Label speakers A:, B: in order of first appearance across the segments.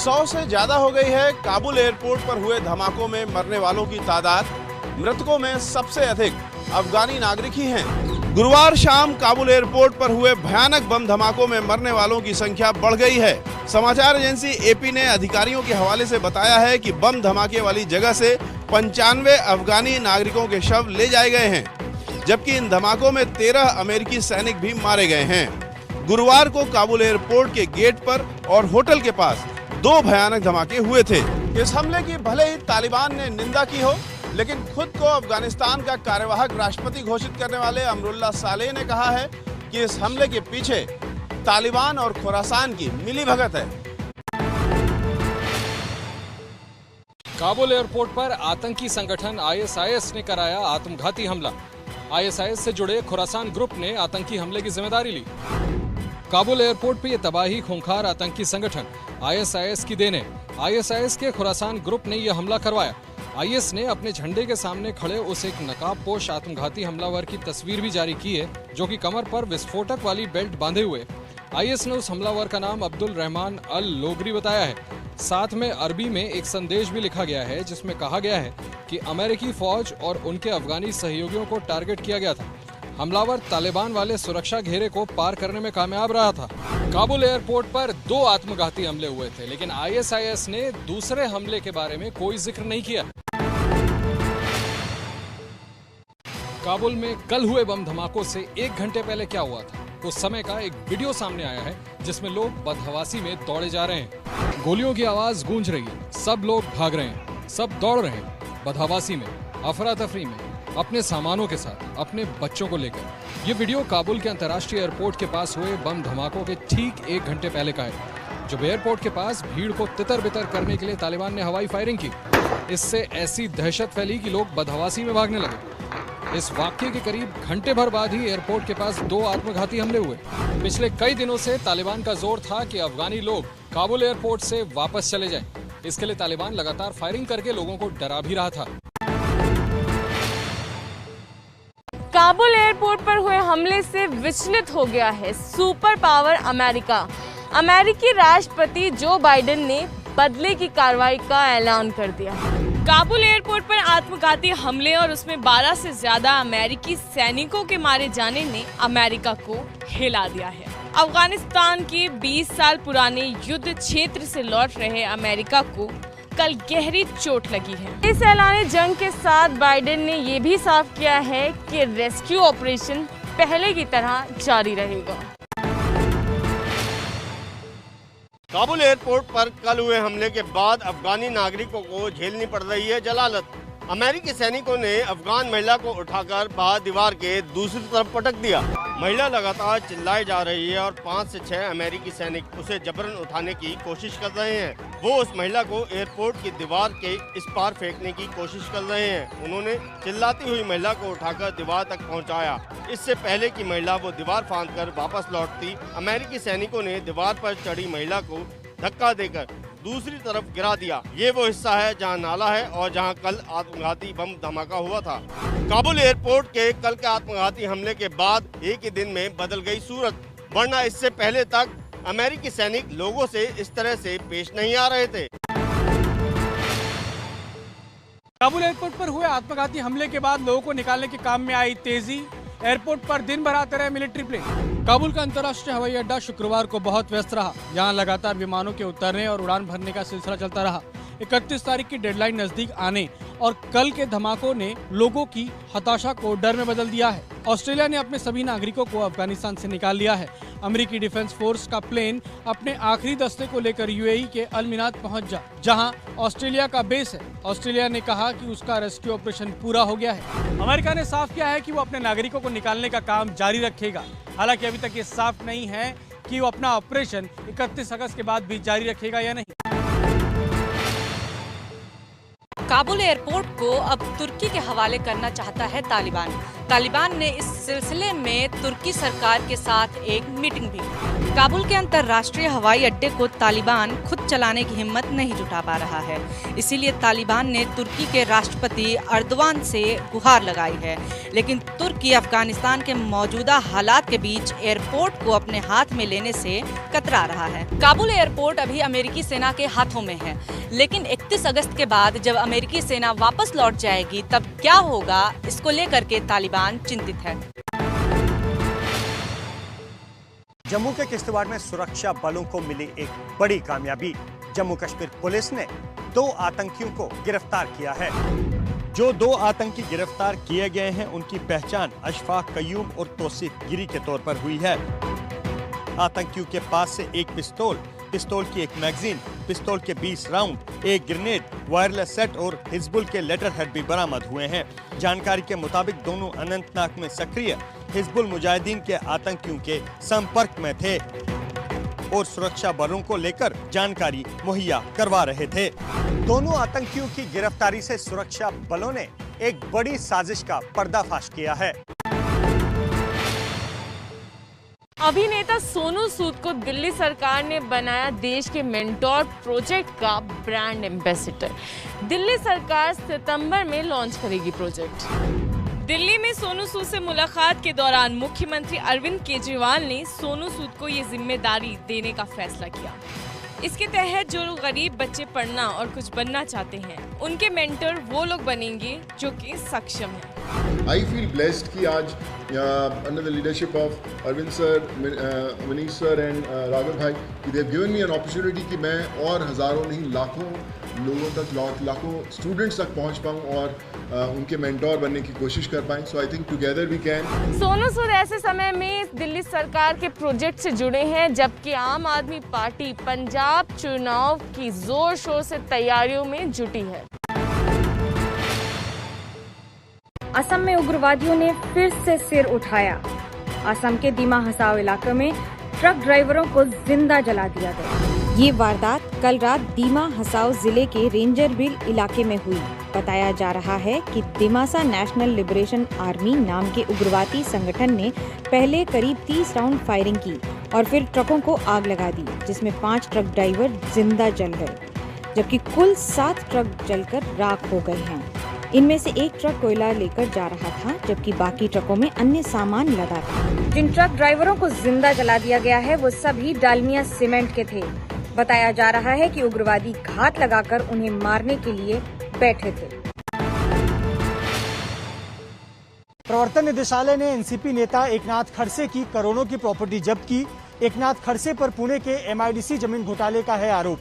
A: 100 से ज्यादा हो गई है काबुल एयरपोर्ट पर हुए धमाकों में मरने वालों की तादाद। मृतकों में सबसे अधिक अफगानी नागरिक ही हैं। गुरुवार शाम काबुल एयरपोर्ट पर हुए भयानक बम धमाकों में मरने वालों की संख्या बढ़ गई है। समाचार एजेंसी एपी ने अधिकारियों के हवाले से बताया है कि बम धमाके वाली जगह से 95 अफगानी नागरिकों के शव ले जाए गए हैं, जबकि इन धमाकों में 13 अमेरिकी सैनिक भी मारे गए हैं। गुरुवार को काबुल एयरपोर्ट के गेट पर और होटल के पास 2 भयानक धमाके हुए थे। इस हमले की भले ही तालिबान ने निंदा की हो, लेकिन खुद को अफगानिस्तान का कार्यवाहक राष्ट्रपति घोषित करने वाले अमरुल्लाह सालेह ने कहा है कि इस हमले के पीछे तालिबान और खुरासान की मिलीभगत है।
B: काबुल एयरपोर्ट पर आतंकी संगठन आईएसआईएस ने कराया आत्मघाती हमला। आईएसआईएस से जुड़े खुरासान ग्रुप ने आतंकी हमले की जिम्मेदारी ली। काबुल एयरपोर्ट पर यह तबाही खूंखार आतंकी संगठन आईएसआईएस की देन है। आईएसआईएस के खुरासान ग्रुप ने यह हमला करवाया। आईएस ने अपने झंडे के सामने खड़े उस एक नकाबपोश आत्मघाती हमलावर की तस्वीर भी जारी की है, जो कि कमर पर विस्फोटक वाली बेल्ट बांधे हुए। आईएस ने उस हमलावर का नाम अब्दुल रहमान अल लोगरी बताया है। साथ में अरबी में एक संदेश भी लिखा गया है, जिसमें कहा गया है कि अमेरिकी फौज और उनके अफगानी सहयोगियों को टारगेट किया गया था। हमलावर तालिबान वाले सुरक्षा घेरे को पार करने में कामयाब रहा था। काबुल एयरपोर्ट पर 2 आत्मघाती हमले हुए थे, लेकिन आईएसआईएस ने दूसरे हमले के बारे में कोई जिक्र नहीं किया। काबुल में कल हुए बम धमाकों से 1 घंटे पहले क्या हुआ था, उस समय का एक वीडियो सामने आया है, जिसमें लोग बदहवासी में दौड़े जा रहे हैं। गोलियों की आवाज गूंज रही है, सब लोग भाग रहे हैं, सब दौड़ रहे हैं बदहवासी में, अफरा तफरी में, अपने सामानों के साथ, अपने बच्चों को लेकर। ये वीडियो काबुल के अंतर्राष्ट्रीय एयरपोर्ट के पास हुए बम धमाकों के ठीक 1 घंटे पहले का है, जब एयरपोर्ट के पास भीड़ को तितर बितर करने के लिए तालिबान ने हवाई फायरिंग की। इससे ऐसी दहशत फैली कि लोग बदहवासी में भागने लगे। इस वाक्य के करीब घंटे भर बाद ही एयरपोर्ट के पास 2 आत्मघाती हमले हुए। पिछले कई दिनों से तालिबान का जोर था कि अफगानी लोग काबुल एयरपोर्ट से वापस चले जाएं। इसके लिए तालिबान लगातार फायरिंग करके लोगों को डरा भी रहा था।
C: काबुल एयरपोर्ट पर हुए हमले से विचलित हो गया है सुपर पावर अमेरिका। अमेरिकी राष्ट्रपति जो बाइडेन ने बदले की कार्रवाई का ऐलान कर दिया। काबुल एयरपोर्ट पर आत्मघाती हमले और उसमें 12 से ज्यादा अमेरिकी सैनिकों के मारे जाने ने अमेरिका को हिला दिया है। अफगानिस्तान के 20 साल पुराने युद्ध क्षेत्र से लौट रहे अमेरिका को कल गहरी चोट लगी है। इस ऐलान जंग के साथ बाइडेन ने ये भी साफ किया है कि रेस्क्यू ऑपरेशन पहले की तरह जारी रहेगा।
D: काबुल एयरपोर्ट पर कल हुए हमले के बाद अफगानी नागरिकों को झेलनी पड़ रही है जलालत। अमेरिकी सैनिकों ने अफगान महिला को उठाकर बाहर दीवार के दूसरी तरफ पटक दिया। महिला लगातार चिल्लाई जा रही है और 5 से 6 अमेरिकी सैनिक उसे जबरन उठाने की कोशिश कर रहे हैं। वो उस महिला को एयरपोर्ट की दीवार के इस पार फेंकने की कोशिश कर रहे हैं। उन्होंने चिल्लाती हुई महिला को उठाकर दीवार तक पहुंचाया। इससे पहले कि महिला वो दीवार फांदकर वापस लौटती, अमेरिकी सैनिकों ने दीवार पर चढ़ी महिला को धक्का देकर दूसरी तरफ गिरा दिया। ये वो हिस्सा है जहां नाला है और जहां कल आत्मघाती बम धमाका हुआ था। काबुल एयरपोर्ट के कल के आत्मघाती हमले के बाद एक ही दिन में बदल गई सूरत, वरना इससे पहले तक अमेरिकी सैनिक लोगों से इस तरह से पेश नहीं आ रहे थे।
E: काबुल एयरपोर्ट पर हुए आत्मघाती हमले के बाद लोगों को निकालने के काम में आई तेजी। एयरपोर्ट पर दिन भर आते रहे मिलिट्री प्लेन। काबुल का अंतर्राष्ट्रीय हवाई अड्डा शुक्रवार को बहुत व्यस्त रहा। यहाँ लगातार विमानों के उतरने और उड़ान भरने का सिलसिला चलता रहा। 31 तारीख की डेडलाइन नजदीक आने और कल के धमाकों ने लोगों की हताशा को डर में बदल दिया है। ऑस्ट्रेलिया ने अपने सभी नागरिकों को अफगानिस्तान से निकाल लिया है। अमेरिकी डिफेंस फोर्स का प्लेन अपने आखिरी दस्ते को लेकर यूएई के अल मिनात पहुंच जहां ऑस्ट्रेलिया का बेस है। ऑस्ट्रेलिया ने कहा कि उसका रेस्क्यू ऑपरेशन पूरा हो गया है। अमेरिका ने साफ किया है कि वो अपने नागरिकों को निकालने का काम जारी रखेगा। हालांकि अभी तक ये साफ नहीं है कि वो अपना ऑपरेशन 31 अगस्त के बाद भी जारी रखेगा या नहीं।
F: काबुल एयरपोर्ट को अब तुर्की के हवाले करना चाहता है तालिबान। तालिबान ने इस सिलसिले में तुर्की सरकार के साथ एक मीटिंग भी की। काबुल के अंतर्राष्ट्रीय हवाई अड्डे को तालिबान खुद चलाने की हिम्मत नहीं जुटा पा रहा है। इसीलिए तालिबान ने तुर्की के राष्ट्रपति अर्दवान से गुहार लगाई है। लेकिन तुर्की अफगानिस्तान के मौजूदा हालात के बीच एयरपोर्ट को अपने हाथ में लेने से कतरा रहा है। काबुल एयरपोर्ट अभी अमेरिकी सेना के हाथों में है, लेकिन 31 अगस्त के बाद जब अमेरिकी सेना वापस लौट जाएगी तब क्या होगा, इसको लेकर के तालिबान चिंतित है।
G: जम्मू के किश्तवाड़ में सुरक्षा बलों को मिली एक बड़ी कामयाबी। जम्मू कश्मीर पुलिस ने 2 आतंकियों को गिरफ्तार किया है। जो 2 आतंकी गिरफ्तार किए गए हैं उनकी पहचान अशफाक कयूम और तौसीफ गिरी के तौर पर हुई है। आतंकियों के पास से एक पिस्तौल की एक मैगजीन, पिस्तौल के 20 राउंड, एक ग्रेनेड, वायरलेस सेट और हिजबुल के लेटर हेड भी बरामद हुए हैं। जानकारी के मुताबिक दोनों अनंतनाग में सक्रिय हिजबुल मुजाहिदीन के आतंकियों के संपर्क में थे और सुरक्षा बलों को लेकर जानकारी मुहैया करवा रहे थे। दोनों आतंकियों की गिरफ्तारी से सुरक्षा बलों ने एक बड़ी साजिश का पर्दाफाश किया है।
C: अभिनेता सोनू सूद को दिल्ली सरकार ने बनाया देश के मेंटोर प्रोजेक्ट का ब्रांड एम्बेसडर। दिल्ली सरकार सितंबर में लॉन्च करेगी प्रोजेक्ट। दिल्ली में सोनू सूद से मुलाकात के दौरान मुख्यमंत्री अरविंद केजरीवाल ने सोनू सूद को ये जिम्मेदारी देने का फैसला किया। इसके तहत जो लोग गरीब बच्चे पढ़ना और कुछ बनना चाहते हैं, उनके मेंटर वो लोग बनेंगे जो कि सक्षम हैं।
H: I feel blessed कि आज under the leadership of Arvind sir, Manish sir and Raghav bhai, they have given me an opportunity कि मैं और हजारों नहीं लाखों लोगों तक, लाखों स्टूडेंट्स तक पहुंच पाऊं और उनके मेंटोर बनने की कोशिश कर पाएं। So I think together we can।
C: Sonu Sood ऐसे समय में दिल्ली सरकार के प्रोजेक्ट से जुड़े हैं जबकि आम आदमी पार्टी पंजाब चुनाव की जोर शोर से तैयारियों में जुटी है।
I: असम में उग्रवादियों ने फिर से सिर उठाया। असम के दीमा हसाओ इलाके में ट्रक ड्राइवरों को जिंदा जला दिया गया। ये वारदात कल रात दीमा हसाओ जिले के रेंजरबिल इलाके में हुई। बताया जा रहा है कि दिमासा नेशनल लिबरेशन आर्मी नाम के उग्रवादी संगठन ने पहले करीब 30 राउंड फायरिंग की और फिर ट्रकों को आग लगा दी, जिसमें 5 ट्रक ड्राइवर जिंदा जल गए, जबकि कुल 7 ट्रक जलकर राख हो गए हैं। इनमें से एक ट्रक कोयला लेकर जा रहा था, जबकि बाकी ट्रकों में अन्य सामान लदा था। जिन ट्रक ड्राइवरों को जिंदा जला दिया गया है वो सभी डालमिया सीमेंट के थे। बताया जा रहा है कि उग्रवादी घात लगाकर उन्हें मारने के लिए बैठे थे।
G: प्रवर्तन निदेशालय ने एनसीपी नेता एकनाथ खड़से की करोड़ों की प्रॉपर्टी जब्त की। एकनाथ खड़से पर पुणे के MIDC जमीन घोटाले का है आरोप।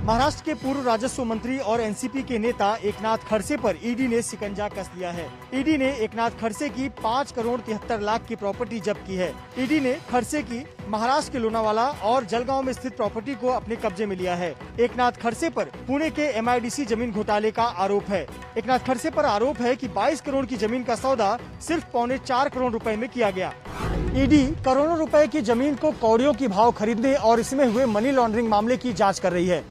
G: महाराष्ट्र के पूर्व राजस्व मंत्री और एनसीपी के नेता एकनाथ खड़से पर ईडी ने शिकंजा कस लिया है। ईडी ने एकनाथ खड़से की 5 करोड़ 73 लाख की प्रॉपर्टी जब्त की है। ईडी ने खड़से की महाराष्ट्र के लोनावाला और जलगांव में स्थित प्रॉपर्टी को अपने कब्जे में लिया है। एकनाथ खड़से पर पुणे के MIDC जमीन घोटाले का आरोप है। एकनाथ खड़से पर आरोप है कि 22 करोड़ की जमीन का सौदा सिर्फ 3.25 करोड़ रुपए में किया गया। ईडी करोड़ों रुपए की जमीन को कौड़ियों की भाव खरीदने और इसमें हुए मनी लॉन्ड्रिंग मामले की जाँच कर रही है।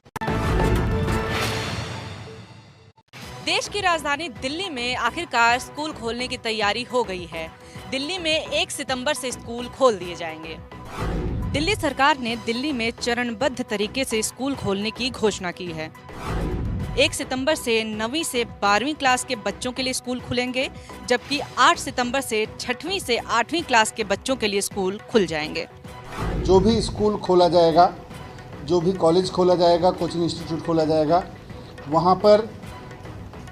F: देश की राजधानी दिल्ली में आखिरकार स्कूल खोलने की तैयारी हो गई है। दिल्ली में 1 सितंबर से स्कूल खोल दिए जाएंगे। दिल्ली सरकार ने दिल्ली में चरणबद्ध तरीके से स्कूल खोलने की घोषणा की है। 1 सितंबर से 9वीं से 12वीं क्लास के बच्चों के लिए स्कूल खुलेंगे, जबकि 8 सितंबर से 6वीं से 8वीं क्लास के बच्चों के लिए स्कूल खुल जाएंगे।
J: जो भी स्कूल खोला जाएगा, जो भी कॉलेज खोला जाएगा, कोचिंग इंस्टीट्यूट खोला जाएगा, वहाँ पर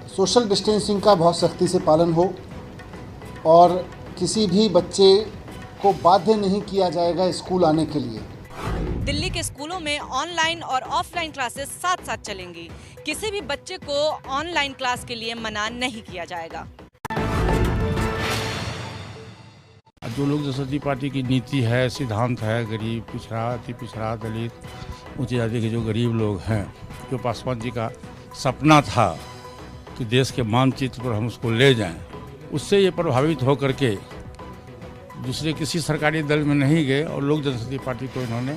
J: सोशल डिस्टेंसिंग का बहुत सख्ती से पालन हो और किसी भी बच्चे को बाध्य नहीं किया जाएगा स्कूल आने के लिए।
F: दिल्ली के स्कूलों में ऑनलाइन और ऑफलाइन क्लासेस साथ साथ चलेंगी। किसी भी बच्चे को ऑनलाइन क्लास के लिए मना नहीं किया जाएगा।
K: जो लोक जनशक्ति पार्टी की नीति है, सिद्धांत है, गरीब, पिछड़ा, अति पिछड़ा, दलित, ऊंची जाति के जो गरीब लोग हैं, जो पासवान जी का सपना था कि देश के मानचित्र पर हम उसको ले जाएं, उससे ये प्रभावित हो करके दूसरे किसी सरकारी दल में नहीं गए और लोक जनशक्ति पार्टी को इन्होंने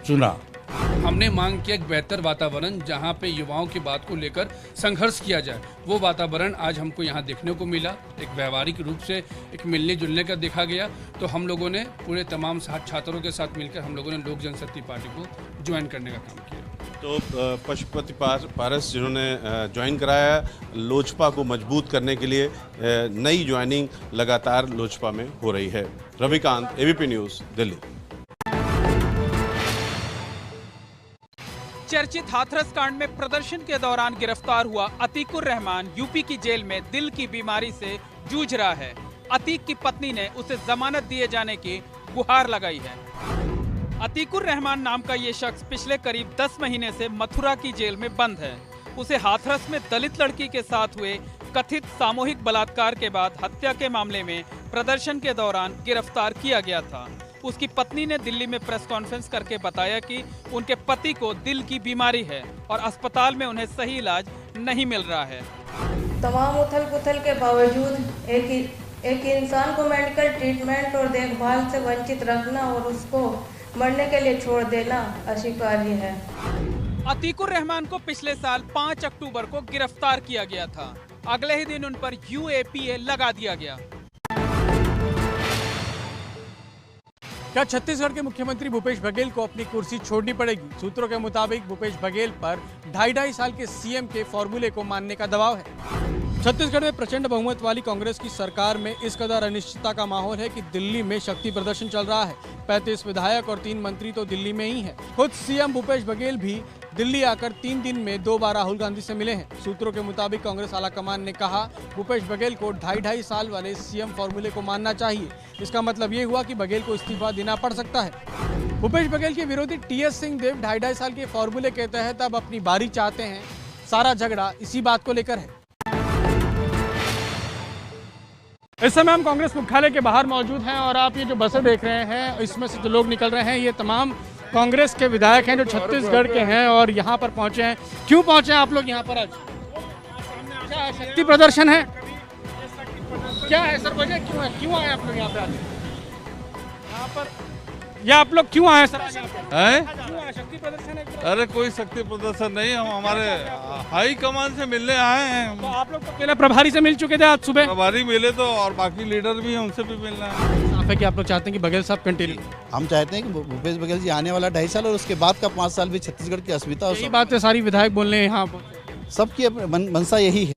K: चुना।
E: हमने मांग किया एक बेहतर वातावरण जहां पे युवाओं की बात को लेकर संघर्ष किया जाए। वो वातावरण आज हमको यहाँ देखने को मिला। एक व्यवहारिक रूप से एक मिलने जुलने का देखा गया। तो हम लोगों ने पूरे तमाम छात्रों के साथ मिलकर हम लोगों ने लोक जनशक्ति पार्टी को ज्वाइन करने का काम किया।
A: तो पशुपति पारस जिन्होंने ज्वाइन कराया लोजपा को मजबूत करने के लिए, नई ज्वाइनिंग लगातार लोजपा में हो रही है। Ravikant, ABP news, Delhi.
E: चर्चित हाथरस कांड में प्रदर्शन के दौरान गिरफ्तार हुआ अतीकुर रहमान यूपी की जेल में दिल की बीमारी से जूझ रहा है। अतीक की पत्नी ने उसे जमानत दिए जाने की गुहार लगाई है। अतीकुर रहमान नाम का ये शख्स पिछले करीब 10 महीने से मथुरा की जेल में बंद है। उसे हाथरस में दलित लड़की के साथ हुए कथित सामूहिक बलात्कार के बाद हत्या के मामले में प्रदर्शन के दौरान गिरफ्तार किया गया था। उसकी पत्नी ने दिल्ली में प्रेस कॉन्फ्रेंस करके बताया कि उनके पति को दिल की बीमारी है और अस्पताल में उन्हें सही इलाज नहीं मिल रहा है।
L: तमाम उथल पुथल के बावजूद एक इंसान को मेडिकल ट्रीटमेंट और देखभाल से वंचित रखना और उसको मरने के लिए छोड़ देना अस्वीकार्य है।
E: अतीकुर रहमान को पिछले साल 5 अक्टूबर को गिरफ्तार किया गया था। अगले ही दिन उन पर UAPA लगा दिया गया। क्या छत्तीसगढ़ के मुख्यमंत्री भूपेश बघेल को अपनी कुर्सी छोड़नी पड़ेगी? सूत्रों के मुताबिक भूपेश बघेल पर 2.5 साल के सीएम के फॉर्मूले को मानने का दबाव है। छत्तीसगढ़ में प्रचंड बहुमत वाली कांग्रेस की सरकार में इस कदर अनिश्चितता का माहौल है कि दिल्ली में शक्ति प्रदर्शन चल रहा है। 35 विधायक और 3 मंत्री तो दिल्ली में ही हैं। खुद सीएम भूपेश बघेल भी दिल्ली आकर 3 दिन में 2 बार राहुल गांधी से मिले हैं। सूत्रों के मुताबिक कांग्रेस आलाकमान ने कहा भूपेश बघेल को 2.5 साल वाले सीएम फॉर्मूले को मानना चाहिए। इसका मतलब ये हुआ कि बघेल को इस्तीफा देना पड़ सकता है। भूपेश बघेल के विरोधी TS सिंहदेव 2.5 साल के फॉर्मूले के तहत अब अपनी बारी चाहते हैं। सारा झगड़ा इसी बात को लेकर है। इस समय हम कांग्रेस मुख्यालय के बाहर मौजूद हैं और आप ये जो बसें देख रहे हैं इसमें से जो लोग निकल रहे हैं ये तमाम कांग्रेस के विधायक हैं जो छत्तीसगढ़ के हैं और यहाँ पर पहुँचे हैं। क्यों पहुँचे हैं आप लोग यहाँ पर आज? क्या शक्ति प्रदर्शन है? क्या है सर, वजह क्यों है? क्यों आए आप लोग यहाँ पे आज? यहाँ पर या आप लोग क्यों आए सर? क्यों आए? शक्ति प्रदर्शन है?
M: अरे कोई शक्ति प्रदर्शन नहीं, हम हमारे हाई कमान से मिलने आए हैं।
E: तो आप लोग तो पहले प्रभारी से मिल चुके थे आज सुबह?
M: प्रभारी मिले तो और बाकी लीडर भी हैं, उनसे भी मिलना है।
E: कि आप लोग चाहते हैं कि बघेल साहब कंटिन्यू?
N: हम चाहते हैं कि भूपेश बघेल जी आने वाला 2.5 साल और उसके बाद का 5 साल भी छत्तीसगढ़ की अस्मिता।
E: यही बात है, सारी विधायक बोलने यहाँ
N: सबकी मंशा यही है।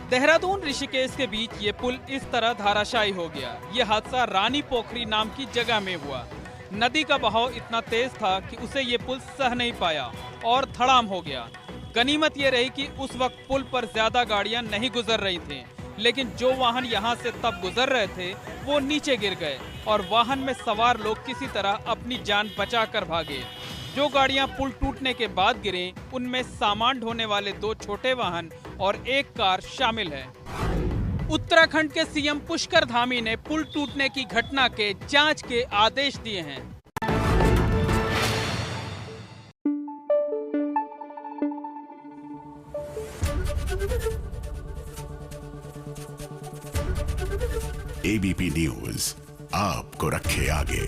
E: देहरादून ऋषिकेश के बीच ये पुल इस तरह धाराशायी हो गया। ये हादसा रानी पोखरी नाम की जगह में हुआ। नदी का बहाव इतना तेज था कि उसे ये पुल सह नहीं पाया और धड़ाम हो गया। गनीमत ये रही कि उस वक्त पुल पर ज्यादा गाड़ियां नहीं गुजर रही थीं, लेकिन जो वाहन यहां से तब गुजर रहे थे वो नीचे गिर गए और वाहन में सवार लोग किसी तरह अपनी जान बचाकर भागे। जो गाड़ियां पुल टूटने के बाद गिरे उनमें सामान ढोने वाले 2 छोटे वाहन और 1 कार शामिल है। उत्तराखंड के सीएम पुष्कर धामी ने पुल टूटने की घटना के जांच के आदेश दिए हैं।
O: ABP न्यूज़ आपको रखे आगे।